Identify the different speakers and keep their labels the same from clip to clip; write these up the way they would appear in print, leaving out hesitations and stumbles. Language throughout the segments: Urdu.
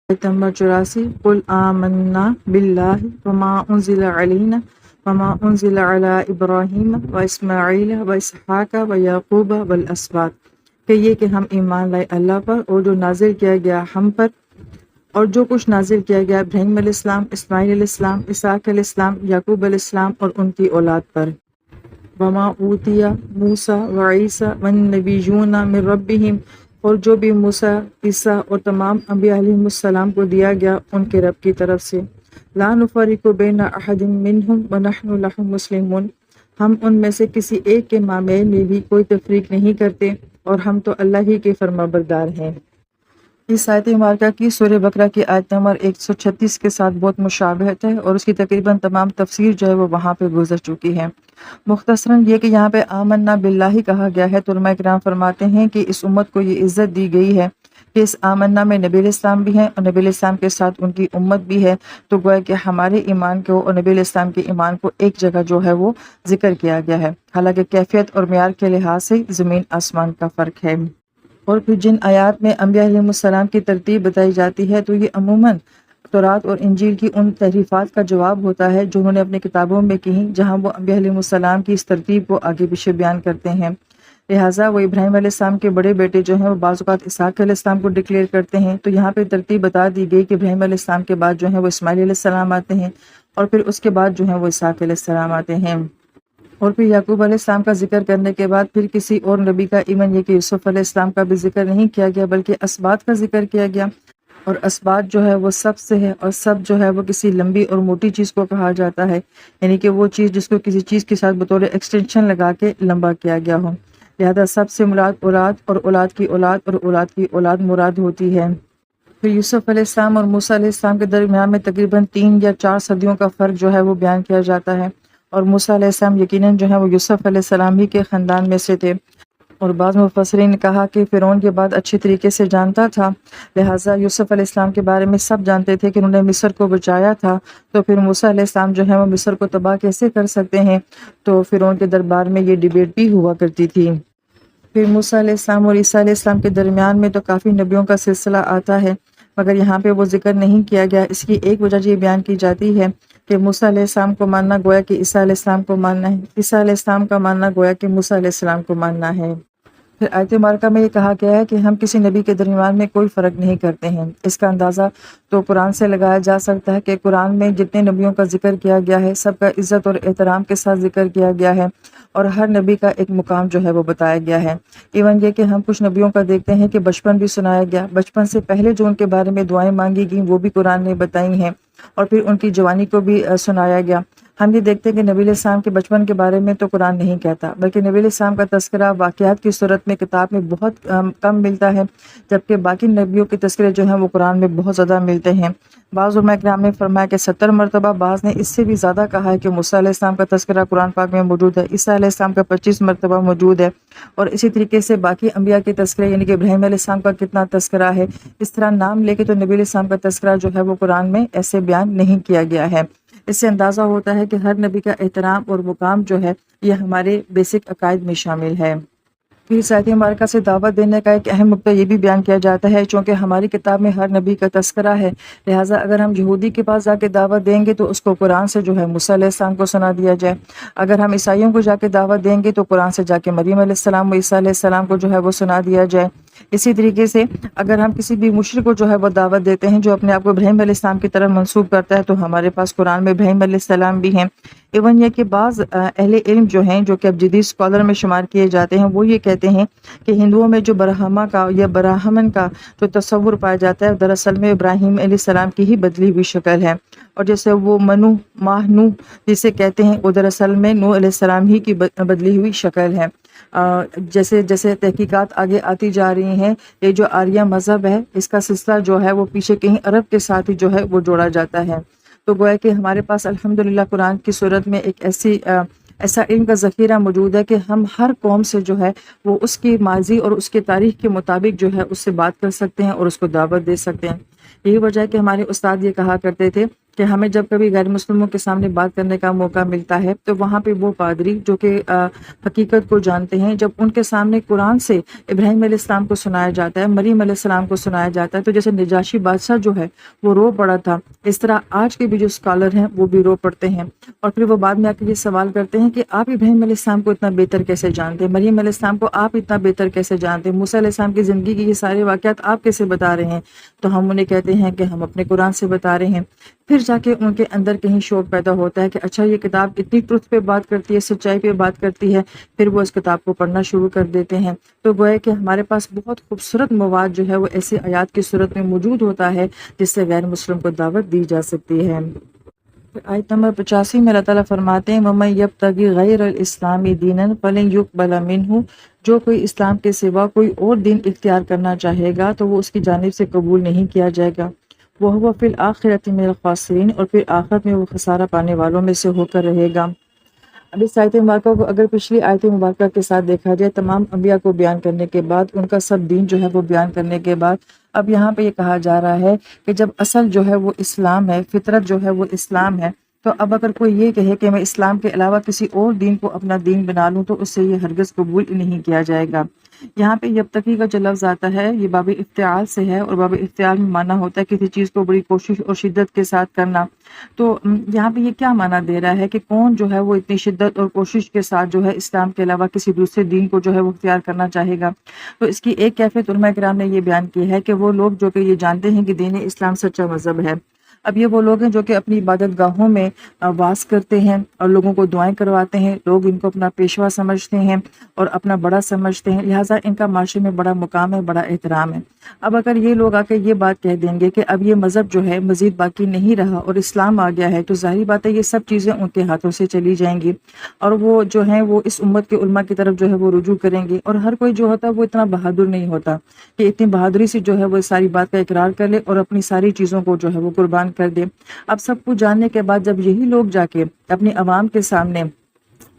Speaker 1: آیت نمبر 84 قل آمنا باللہ وما انزل علینا وما انزل علی ابراہیم و اسماعیل و اسحاق و یعقوب والاسباط، کہ یہ کہ ہم ایمان لائے اللہ پر اور جو نازل کیا گیا ہم پر، اور جو کچھ نازل کیا گیا ابراہیم علیہ السلام، اسماعیل علیہ السلام، اسحاق علیہ السلام، یعقوب علیہ السلام اور ان کی اولاد پر، وما اوتی موسیٰ و عیسیٰ والنبیون من ربہم، اور جو بھی موسیٰ، عیسیٰ اور تمام انبیاء علیہ السلام کو دیا گیا ان کے رب کی طرف سے، لا نفرق بین احد منہم ونحن لہ مسلمون، ہم ان میں سے کسی ایک کے مابین میں بھی کوئی تفریق نہیں کرتے اور ہم تو اللہ ہی کے فرما بردار ہیں۔ اس آیت مبارکہ کی سورہ بقرہ کی آیت نمبر 136 کے ساتھ بہت مشابہت ہے اور اس کی تقریباً تمام تفسیر جو ہے وہ وہاں پہ گزر چکی ہے۔ مختصراً یہ کہ یہاں پہ آمنا باللہ کہا گیا ہے، تو علماء کرام فرماتے ہیں کہ اس امت کو یہ عزت دی گئی ہے کہ اس آمنا میں نبی علیہ السلام بھی ہیں اور نبی علیہ السلام کے ساتھ ان کی امت بھی ہے، تو گویا کہ ہمارے ایمان کو اور نبی علیہ السلام کے ایمان کو ایک جگہ جو ہے وہ ذکر کیا گیا ہے، حالانکہ کیفیت اور معیار کے لحاظ سے زمین آسمان کا فرق ہے۔ اور پھر جن آیات میں انبیاء علیہ السلام کی ترتیب بتائی جاتی ہے تو یہ عموماً تورات اور انجیل کی ان تحریفات کا جواب ہوتا ہے جو انہوں نے اپنی کتابوں میں کی، جہاں وہ انبیاء علیہ السلام کی اس ترتیب کو آگے پیچھے بیان کرتے ہیں۔ لہٰذا وہ ابراہیم علیہ السلام کے بڑے بیٹے جو ہیں وہ بعض اوقات اسحاق علیہ السلام کو ڈکلیئر کرتے ہیں، تو یہاں پہ ترتیب بتا دی گئی کہ ابراہیم علیہ السلام کے بعد جو ہیں وہ اسماعیل علیہ السلام آتے ہیں اور پھر اس کے بعد جو ہیں وہ اسحاق علیہ السلام آتے ہیں، اور پھر یعقوب علیہ السلام کا ذکر کرنے کے بعد پھر کسی اور نبی کا، ایون یہ کہ یوسف علیہ السلام کا بھی ذکر نہیں کیا گیا بلکہ اسباط کا ذکر کیا گیا، اور اسباط جو ہے وہ سب سے ہے، اور سب جو ہے وہ کسی لمبی اور موٹی چیز کو کہا جاتا ہے، یعنی کہ وہ چیز جس کو کسی چیز کے ساتھ بطور ایکسٹینشن لگا کے لمبا کیا گیا ہو، لہذا سب سے مراد اولاد اور اولاد کی اولاد اور اولاد کی اولاد مراد ہوتی ہے۔ پھر یوسف علیہ السلام اور موسیٰ علیہ السلام کے درمیان میں تقریباً 3 یا 4 صدیوں کا فرق جو ہے وہ بیان کیا جاتا ہے، اور موسیٰ علیہ السلام یقیناً جو ہے وہ یوسف علیہ السلام ہی کے خاندان میں سے تھے، اور بعض مفسرین نے کہا کہ فرعون کے بعد اچھی طریقے سے جانتا تھا، لہٰذا یوسف علیہ السلام کے بارے میں سب جانتے تھے کہ انہوں نے مصر کو بچایا تھا، تو پھر موسیٰ علیہ السلام جو ہے وہ مصر کو تباہ کیسے کر سکتے ہیں، تو فرعون کے دربار میں یہ ڈیبیٹ بھی ہوا کرتی تھی۔ پھر موسیٰ علیہ السلام اور عیسیٰ علیہ السلام کے درمیان میں تو کافی نبیوں کا سلسلہ آتا ہے، مگر یہاں پہ وہ ذکر نہیں کیا گیا۔ اس کی ایک وجہ یہ بیان کی جاتی ہے کہ موسیٰ علیہ السلام کو ماننا گویا کہ عیسیٰ علیہ السلام کو ماننا ہے، عیسیٰ علیہ السلام کا ماننا گویا کہ موسیٰ علیہ السلام کو ماننا ہے۔ پھر آیت مبارکہ میں یہ کہا گیا ہے کہ ہم کسی نبی کے درمیان میں کوئی فرق نہیں کرتے ہیں۔ اس کا اندازہ تو قرآن سے لگایا جا سکتا ہے کہ قرآن میں جتنے نبیوں کا ذکر کیا گیا ہے سب کا عزت اور احترام کے ساتھ ذکر کیا گیا ہے، اور ہر نبی کا ایک مقام جو ہے وہ بتایا گیا ہے۔ ایون یہ کہ ہم کچھ نبیوں کا دیکھتے ہیں کہ بچپن بھی سنایا گیا، بچپن سے پہلے جو ان کے بارے میں دعائیں مانگی گئیں وہ بھی قرآن نے بتائی ہیں، اور پھر ان کی جوانی کو بھی سنایا گیا۔ ہم یہ دیکھتے ہیں کہ نبی علیہ السلام کے بچپن کے بارے میں تو قرآن نہیں کہتا، بلکہ نبی علیہ السلام کا تذکرہ واقعات کی صورت میں کتاب میں بہت کم ملتا ہے، جبکہ باقی نبیوں کے تذکرے جو ہیں وہ قرآن میں بہت زیادہ ملتے ہیں۔ بعض علماء کرام نے فرمایا کہ 70 مرتبہ، بعض نے اس سے بھی زیادہ کہا ہے کہ موسیٰ علیہ السلام کا تذکرہ قرآن پاک میں موجود ہے، عیسیٰ علیہ السلام کا 25 مرتبہ موجود ہے، اور اسی طریقے سے باقی انبیاء کے تذکرے یعنی کہ ابراہیم علیہ السلام کا کتنا تذکرہ ہے، اس طرح نام لے کے تو نبی علیہ السلام کا تذکرہ جو ہے وہ قرآن میں ایسے بیان نہیں کیا گیا ہے۔ اس سے اندازہ ہوتا ہے کہ ہر نبی کا احترام اور مقام جو ہے یہ ہمارے بیسک عقائد میں شامل ہے۔ پھر آیت مبارکہ سے دعوت دینے کا ایک اہم نقطہ یہ بھی بیان کیا جاتا ہے، چونکہ ہماری کتاب میں ہر نبی کا تذکرہ ہے، لہٰذا اگر ہم یہودی کے پاس جا کے دعوت دیں گے تو اس کو قرآن سے جو ہے موسیٰ علیہ السلام کو سنا دیا جائے، اگر ہم عیسائیوں کو جا کے دعوت دیں گے تو قرآن سے جا کے مریم علیہ السلام و عیسیٰ علیہ السلام کو جو ہے وہ سنا دیا جائے۔ اسی طریقے سے اگر ہم کسی بھی مشرک کو جو ہے وہ دعوت دیتے ہیں جو اپنے آپ کو ابراہیم علیہ السلام کی طرف منسوب کرتا ہے، تو ہمارے پاس قرآن میں ابراہیم علیہ السلام بھی ہیں۔ ایون یہ کہ بعض اہل علم جو ہیں جو کہ اب جدید اسکالر میں شمار کیے جاتے ہیں، وہ یہ کہتے ہیں کہ ہندوؤں میں جو برہما کا یا براہمن کا جو تصور پایا جاتا ہے دراصل میں ابراہیم علیہ السلام کی ہی بدلی ہوئی شکل ہے، اور جیسے وہ منو ماہ نو جسے کہتے ہیں وہ دراصل میں نو علیہ السلام ہی کی بدلی ہوئی شکل ہے۔ جیسے جیسے تحقیقات آگے آتی جا رہی ہیں، یہ جو آریہ مذہب ہے اس کا سلسلہ جو ہے وہ پیچھے کہیں عرب کے ساتھ ہی جو ہے وہ جوڑا جاتا ہے، تو گویا کہ ہمارے پاس الحمدللہ قرآن کی صورت میں ایک ایسا علم کا ذخیرہ موجود ہے کہ ہم ہر قوم سے جو ہے وہ اس کی ماضی اور اس کے تاریخ کے مطابق جو ہے اس سے بات کر سکتے ہیں اور اس کو دعوت دے سکتے ہیں۔ یہی وجہ ہے کہ ہمارے استاد یہ کہا کرتے تھے کہ ہمیں جب کبھی غیر مسلموں کے سامنے بات کرنے کا موقع ملتا ہے تو وہاں پہ وہ پادری جو کہ حقیقت کو جانتے ہیں، جب ان کے سامنے قرآن سے ابراہیم علیہ السلام کو سنایا جاتا ہے، مریم علیہ السلام کو سنایا جاتا ہے، تو جیسے نجاشی بادشاہ جو ہے وہ رو پڑا تھا، اس طرح آج کے بھی جو اسکالر ہیں وہ بھی رو پڑتے ہیں، اور پھر وہ بعد میں آ کے یہ سوال کرتے ہیں کہ آپ ابراہیم علیہ السلام کو اتنا بہتر کیسے جانتے ہیں، مریم علیہ السلام کو آپ اتنا بہتر کیسے جانتے ہیں، موسیٰ علیہ السلام کی زندگی کے یہ سارے واقعات آپ کیسے بتا رہے ہیں؟ تو ہم انہیں کہتے ہیں کہ ہم اپنے قرآن سے بتا رہے ہیں۔ پھر جا کے ان کے اندر کہیں شوق پیدا ہوتا ہے کہ اچھا یہ کتاب اتنی ٹروتھ پہ بات کرتی ہے، سچائی پہ بات کرتی ہے، پھر وہ اس کتاب کو پڑھنا شروع کر دیتے ہیں۔ تو گویا کہ ہمارے پاس بہت خوبصورت مواد جو ہے وہ ایسی آیات کی صورت میں موجود ہوتا ہے جس سے غیر مسلم کو دعوت دی جا سکتی ہے۔ آیت نمبر 85 میں اللہ تعالیٰ فرماتے ہیں وَمَن يَبْتَغِ غَيْرَ الْإِسْلَامِ دِينًا فَلَن يُقْبَلَ مِنْهُ، جو کوئی اسلام کے سوا کوئی اور دین اختیار کرنا چاہے گا تو وہ اس کی جانب سے قبول نہیں کیا جائے گا، وَهُوَ فِي الْآخِرَةِ مِنَ الْخَاسِرِينَ، اور پھر آخرت میں وہ خسارہ پانے والوں میں سے ہو کر رہے گا۔ اب اس آیت مبارکہ کو اگر پچھلی آیت مبارکہ کے ساتھ دیکھا جائے، تمام انبیاء کو بیان کرنے کے بعد، ان کا سب دین جو ہے وہ بیان کرنے کے بعد، اب یہاں پہ یہ کہا جا رہا ہے کہ جب اصل جو ہے وہ اسلام ہے، فطرت جو ہے وہ اسلام ہے، تو اب اگر کوئی یہ کہے کہ میں اسلام کے علاوہ کسی اور دین کو اپنا دین بنا لوں تو اس سے یہ ہرگز قبول نہیں کیا جائے گا۔ یہاں پہ یبتغی کا جو لفظ آتا ہے یہ باب افتعال سے ہے، اور باب افتعال میں معنی ہوتا ہے کسی چیز کو بڑی کوشش اور شدت کے ساتھ کرنا۔ تو یہاں پہ یہ کیا معنی دے رہا ہے کہ کون جو ہے وہ اتنی شدت اور کوشش کے ساتھ جو ہے اسلام کے علاوہ کسی دوسرے دین کو جو ہے وہ اختیار کرنا چاہے گا؟ تو اس کی ایک کیفیت علماء کرام نے یہ بیان کی ہے کہ وہ لوگ جو کہ یہ جانتے ہیں کہ دین اسلام سچا مذہب ہے۔ اب یہ وہ لوگ ہیں جو کہ اپنی عبادت گاہوں میں واس کرتے ہیں اور لوگوں کو دعائیں کرواتے ہیں، لوگ ان کو اپنا پیشوا سمجھتے ہیں اور اپنا بڑا سمجھتے ہیں، لہٰذا ان کا معاشرے میں بڑا مقام ہے، بڑا احترام ہے۔ اب اگر یہ لوگ آ کے یہ بات کہہ دیں گے کہ اب یہ مذہب جو ہے مزید باقی نہیں رہا اور اسلام آ گیا ہے، تو ظاہری بات ہے یہ سب چیزیں ان کے ہاتھوں سے چلی جائیں گی، اور وہ جو ہیں وہ اس امت کے علماء کی طرف جو ہے وہ رجوع کریں گے، اور ہر کوئی جو ہوتا ہے وہ اتنا بہادر نہیں ہوتا کہ اتنی بہادری سے جو ہے وہ ساری بات کا اقرار کر لے اور اپنی ساری چیزوں کو جو ہے وہ قربان کر دے۔ اب سب کچھ جاننے کے بعد جب یہی لوگ جا کے اپنی عوام کے سامنے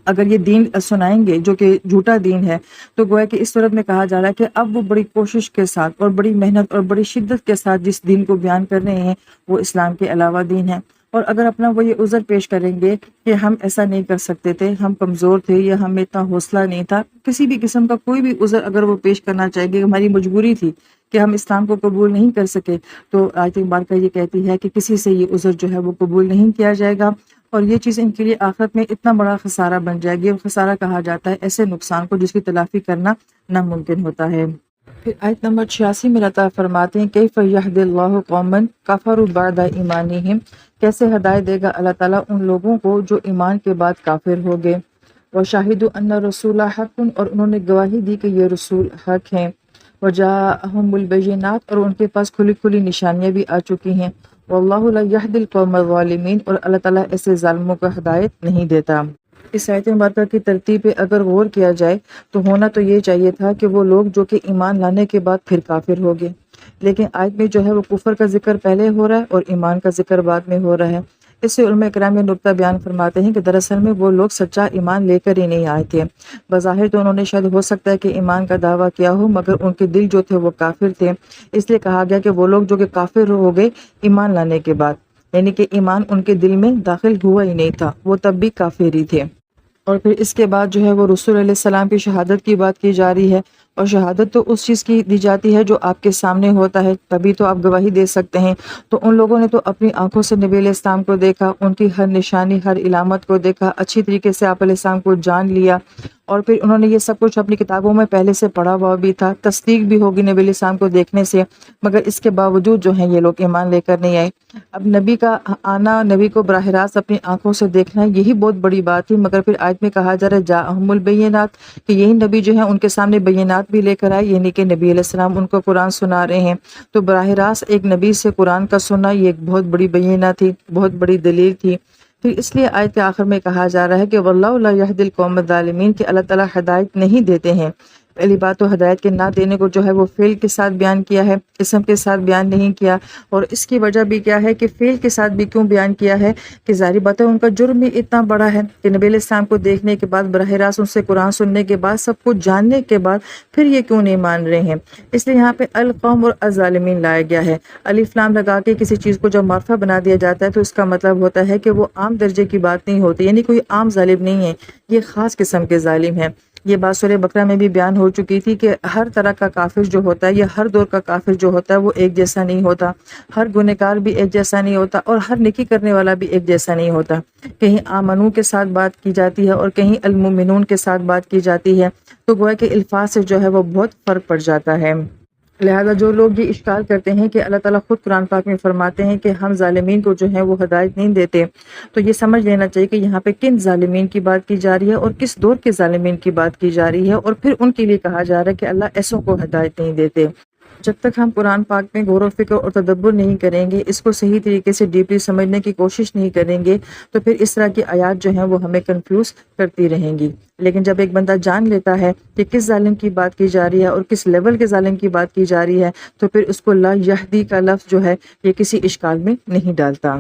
Speaker 1: اگر یہ دین سنائیں گے جو کہ جھوٹا دین ہے، تو گویا کہ اس صورت میں کہا جا رہا ہے کہ اب وہ بڑی کوشش کے ساتھ اور بڑی محنت اور بڑی شدت کے ساتھ جس دین کو بیان کر رہے ہیں وہ اسلام کے علاوہ دین ہے، اور اگر اپنا وہ یہ عذر پیش کریں گے کہ ہم ایسا نہیں کر سکتے تھے، ہم کمزور تھے، یا ہمیں اتنا حوصلہ نہیں تھا، کسی بھی قسم کا کوئی بھی عذر اگر وہ پیش کرنا چاہیں گے، ہماری مجبوری تھی کہ ہم اسلام کو قبول نہیں کر سکے، تو آیت مبارکہ یہ کہتی ہے کہ کسی سے یہ عذر جو ہے وہ قبول نہیں کیا جائے گا، اور یہ چیز ان کے لیے آخرت میں اتنا بڑا خسارہ بن جائے گی، اور خسارہ کہا جاتا ہے ایسے نقصان کو جس کی تلافی کرنا ناممکن ہوتا ہے۔ پھر آیت نمبر 86 میں اللہ تعالیٰ فرماتے ہیں کیف یہدی اللہ قوما کفروا بعد ایمانہم، کیسے ہدایت دے گا اللہ تعالیٰ ان لوگوں کو جو ایمان کے بعد کافر ہو گئے، وشاہدوا ان رسول حق، اور انہوں نے گواہی دی کہ یہ رسول حق ہیں، وجاءہم البینات، اور ان کے پاس کھلی کھلی نشانیاں بھی آ چکی ہیں، واللہ لا یہدی القوم الظالمین، اور اللہ تعالیٰ ایسے ظالموں کو ہدایت نہیں دیتا۔ اس آیت مبارکہ کی ترتیب پہ اگر غور کیا جائے تو ہونا تو یہ چاہیے تھا کہ وہ لوگ جو کہ ایمان لانے کے بعد پھر کافر ہو گئے، لیکن آیت میں جو ہے وہ کفر کا ذکر پہلے ہو رہا ہے اور ایمان کا ذکر بعد میں ہو رہا ہے۔ اس سے علماء کرام یہ نقطہ بیان فرماتے ہیں کہ دراصل میں وہ لوگ سچا ایمان لے کر ہی نہیں آئے تھے، بظاہر تو انہوں نے شاید ہو سکتا ہے کہ ایمان کا دعویٰ کیا ہو، مگر ان کے دل جو تھے وہ کافر تھے، اس لیے کہا گیا کہ وہ لوگ جو کہ کافر ہو گئے ایمان لانے کے بعد، یعنی کہ ایمان ان کے دل میں داخل ہوا ہی نہیں تھا، وہ تب بھی کافر ہی تھے۔ اور پھر اس کے بعد جو ہے وہ رسول علیہ السلام کی شہادت کی بات کی جا رہی ہے، اور شہادت تو اس چیز کی دی جاتی ہے جو آپ کے سامنے ہوتا ہے، تبھی تو آپ گواہی دے سکتے ہیں۔ تو ان لوگوں نے تو اپنی آنکھوں سے نبی علیہ السلام کو دیکھا، ان کی ہر نشانی، ہر علامت کو دیکھا، اچھی طریقے سے آپ علیہ السلام کو جان لیا، اور پھر انہوں نے یہ سب کچھ اپنی کتابوں میں پہلے سے پڑھا ہوا بھی تھا، تصدیق بھی ہوگی نبی علیہ السلام کو دیکھنے سے، مگر اس کے باوجود جو ہیں یہ لوگ ایمان لے کر نہیں آئے۔ اب نبی کا آنا، نبی کو براہ راست اپنی آنکھوں سے دیکھنا، یہی بہت بڑی بات تھی، مگر پھر آیت میں کہا جا رہا ہے جاءہم البینات، کہ یہی نبی جو ہیں ان کے سامنے بینات بھی لے کر آئے، یعنی کہ نبی علیہ السلام ان کو قرآن سنا رہے ہیں، تو براہ راست ایک نبی سے قرآن کا سننا یہ ایک بہت بڑی بینہ تھی، بہت بڑی دلیل تھی۔ پھر اس لیے آیت کے آخر میں کہا جا رہا ہے کہ واللہ لا یہدی القوم الظالمین، کہ اللہ تعالیٰ ہدایت نہیں دیتے ہیں پہلی بات تو ہدایت کے نہ دینے کو جو ہے وہ فعل کے ساتھ بیان کیا ہے، اسم کے ساتھ بیان نہیں کیا، اور اس کی وجہ بھی کیا ہے کہ فعل کے ساتھ بھی کیوں بیان کیا ہے کہ ظاہری بات ہے ان کا جرم ہی اتنا بڑا ہے کہ نبی علیہ السلام کو دیکھنے کے بعد، براہ راست ان سے قرآن سننے کے بعد، سب کچھ جاننے کے بعد پھر یہ کیوں نہیں مان رہے ہیں۔ اس لیے یہاں پہ القوم اور الظالمین لایا گیا ہے۔ الف لام لگا کے کسی چیز کو جب مرفع بنا دیا جاتا ہے تو اس کا مطلب ہوتا ہے کہ وہ عام درجے کی بات نہیں ہوتی، یعنی کوئی عام ظالم نہیں ہے، یہ خاص قسم کے ظالم ہیں۔ یہ بات سورہ بقرہ میں بھی بیان ہو چکی تھی کہ ہر طرح کا کافر جو ہوتا ہے یا ہر دور کا کافر جو ہوتا ہے وہ ایک جیسا نہیں ہوتا، ہر گنہگار بھی ایک جیسا نہیں ہوتا، اور ہر نیکی کرنے والا بھی ایک جیسا نہیں ہوتا۔ کہیں آمنو کے ساتھ بات کی جاتی ہے اور کہیں المؤمنون کے ساتھ بات کی جاتی ہے، تو گویا کہ الفاظ سے جو ہے وہ بہت فرق پڑ جاتا ہے۔ لہذا جو لوگ یہ اشکال کرتے ہیں کہ اللہ تعالیٰ خود قرآن پاک میں فرماتے ہیں کہ ہم ظالمین کو جو ہے وہ ہدایت نہیں دیتے، تو یہ سمجھ لینا چاہیے کہ یہاں پہ کن ظالمین کی بات کی جا رہی ہے اور کس دور کے ظالمین کی بات کی جا رہی ہے، اور پھر ان کے لیے کہا جا رہا ہے کہ اللہ ایسوں کو ہدایت نہیں دیتے۔ جب تک ہم قرآن پاک میں غور و فکر اور تدبر نہیں کریں گے، اس کو صحیح طریقے سے ڈیپلی سمجھنے کی کوشش نہیں کریں گے، تو پھر اس طرح کی آیات جو ہیں وہ ہمیں کنفیوز کرتی رہیں گی۔ لیکن جب ایک بندہ جان لیتا ہے کہ کس ظالم کی بات کی جا رہی ہے اور کس لیول کے ظالم کی بات کی جا رہی ہے، تو پھر اس کو لا یہدی کا لفظ جو ہے یہ کسی اشکال میں نہیں ڈالتا۔